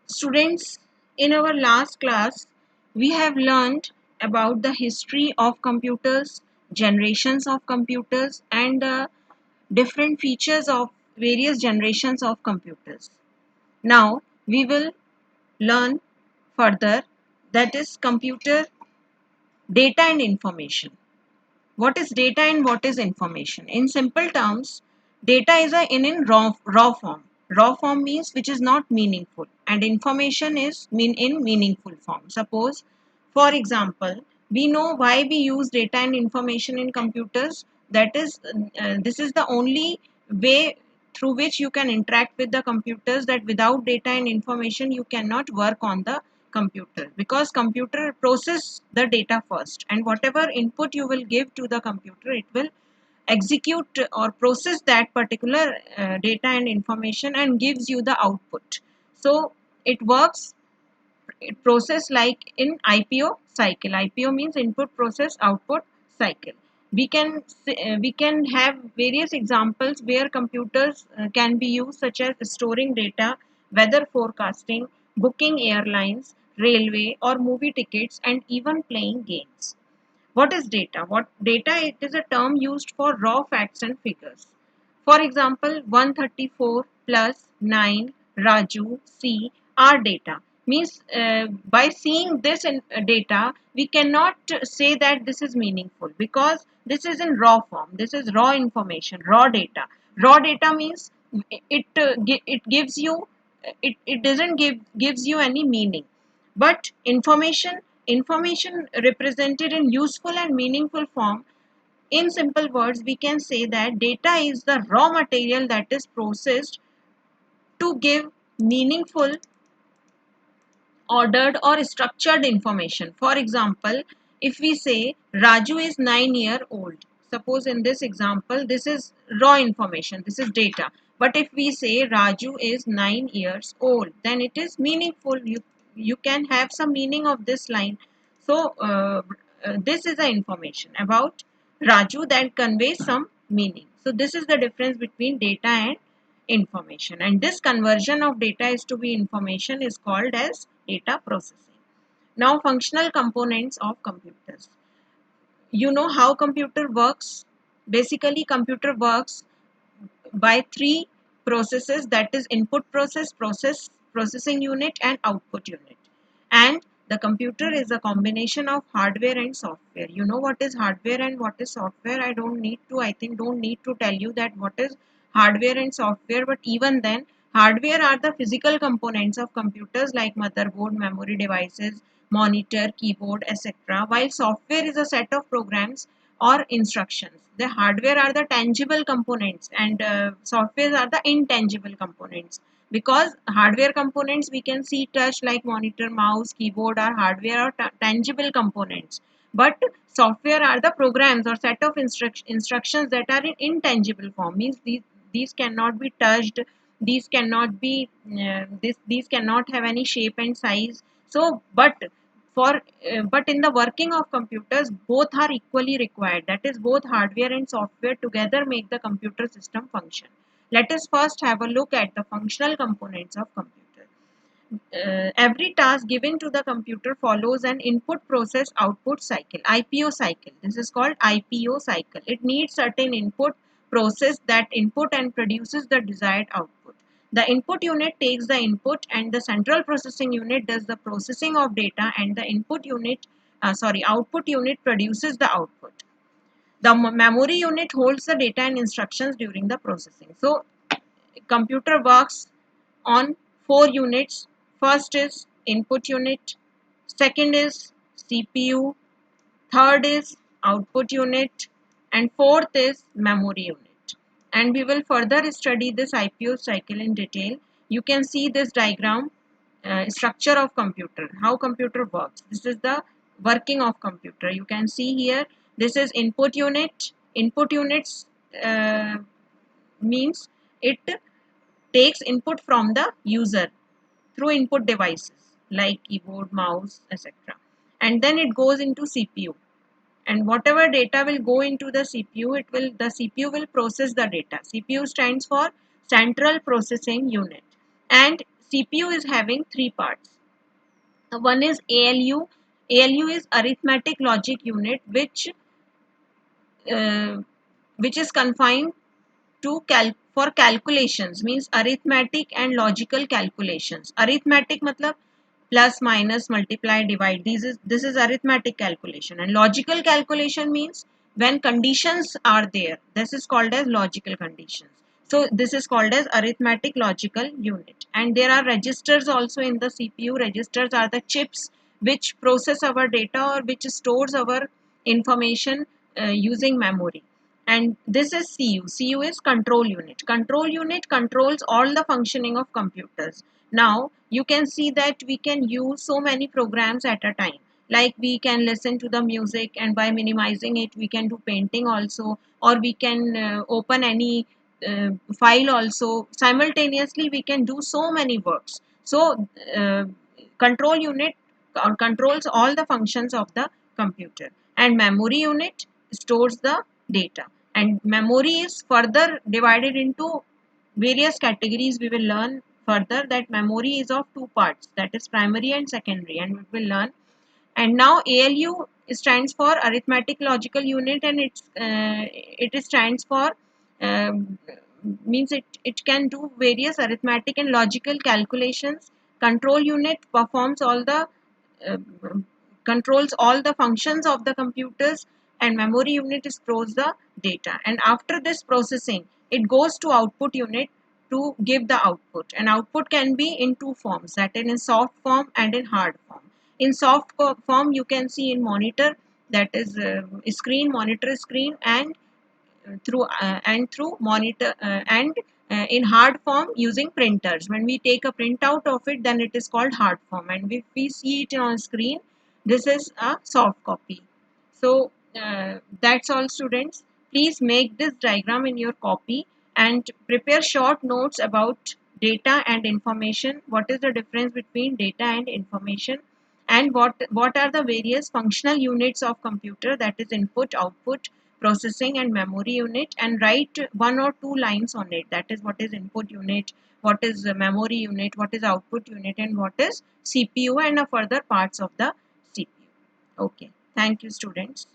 Students, in our last class, we have learned about the history of computers, generations of computers, and the different features of various generations of computers. Now, we will learn further, that is computer data and information. What is data and what is information? In simple terms, data is in raw form. Raw form means which is not meaningful, and information is in meaningful form. Suppose, for example, we know why we use data and information in computers. That is, this is the only way through which you can interact with the computers, that without data and information you cannot work on the computer, because computer process the data first, and whatever input you will give to the computer, it will execute or process that particular data and information and gives you the output. So it works, it process like in IPO cycle. IPO means input process output cycle. We can have various examples where computers can be used, such as storing data, weather forecasting, booking airlines, railway or movie tickets, and even playing games. What is data? What data? It is a term used for raw facts and figures. For example, 134 plus 9 Raju C are data. Means by seeing this in data, we cannot say that this is meaningful, because this is in raw form. This is raw information, raw data. Raw data means it gives you, it doesn't gives you any meaning. But information represented in useful and meaningful form, in simple words, we can say that data is the raw material that is processed to give meaningful, ordered or structured information. For example, if we say Raju is 9 years old, suppose in this example, this is raw information, this is data. But if we say Raju is 9 years old, then it is meaningful. You can have some meaning of this line. So this is the information about Raju that conveys some meaning. So this is the difference between data and information, and this conversion of data is to be information is called as data processing. Now, functional components of computers. You know how computer works. Basically, computer works by three processes, that is input processing unit and output unit. And the computer is a combination of hardware and software. You know what is hardware and what is software. I think don't need to tell you that what is hardware and software, but even then, hardware are the physical components of computers like motherboard, memory devices, monitor, keyboard, etc., while software is a set of programs or instructions. The hardware are the tangible components, and software are the intangible components. Because hardware components we can see, touch, like monitor, mouse, keyboard are hardware or tangible components. But software are the programs or set of instructions that are in intangible form. Means these cannot be touched, these cannot be these cannot have any shape and size. So but in the working of computers, both are equally required. That is, both hardware and software together make the computer system function. Let us first have a look at the functional components of computer. Every task given to the computer follows an input process output cycle, IPO cycle. This is called IPO cycle. It needs certain input, process that input and produces the desired output. The input unit takes the input, and the central processing unit does the processing of data, and the output unit produces the output. The memory unit holds the data and instructions during the processing. So computer works on four units. First is input unit, second is CPU, third is output unit, and fourth is memory unit. And we will further study this IPO cycle in detail. You can see this diagram, structure of computer, how computer works. This is the working of computer. You can see here, this is input unit. Input units means it takes input from the user through input devices like keyboard, mouse, etc. And then it goes into CPU. And whatever data will go into the CPU, the CPU will process the data. CPU stands for Central Processing Unit. And CPU is having three parts. One is ALU. ALU is arithmetic logic unit, uh, which is confined to for calculations, means arithmetic and logical calculations. Arithmetic matlab plus, minus, multiply, divide. This is arithmetic calculation, and logical calculation means when conditions are there. This is called as logical conditions. So this is called as arithmetic logical unit. And there are registers also in the CPU. Registers are the chips which process our data or which stores our information using memory. And this is CU. CU is control unit. Control unit controls all the functioning of computers. Now you can see that we can use so many programs at a time. Like we can listen to the music, and by minimizing it we can do painting also, or we can open any file also. Simultaneously we can do so many works. So control unit controls all the functions of the computer, and memory unit stores the data. And memory is further divided into various categories. We will learn further that memory is of two parts, that is primary and secondary, and we will learn. And now ALU stands for arithmetic logical unit, and it stands for um, means it can do various arithmetic and logical calculations. Control unit performs all the uh, controls all the functions of the computers, and memory unit stores the data. And after this processing, it goes to output unit to give the output. And output can be in two forms, that is in soft form and in hard form. In soft form you can see in monitor, that is screen, monitor screen, and through monitor, and in hard form using printers. When we take a printout of it, then it is called hard form, and if we see it on screen, this is a soft copy. So that's all, students. Please make this diagram in your copy and prepare short notes about data and information. What is the difference between data and information, and what are the various functional units of computer, that is input, output, processing, and memory unit. And write one or two lines on it, that is what is input unit, what is memory unit, what is output unit, and what is CPU, and further parts of the CPU. Okay, thank you, students.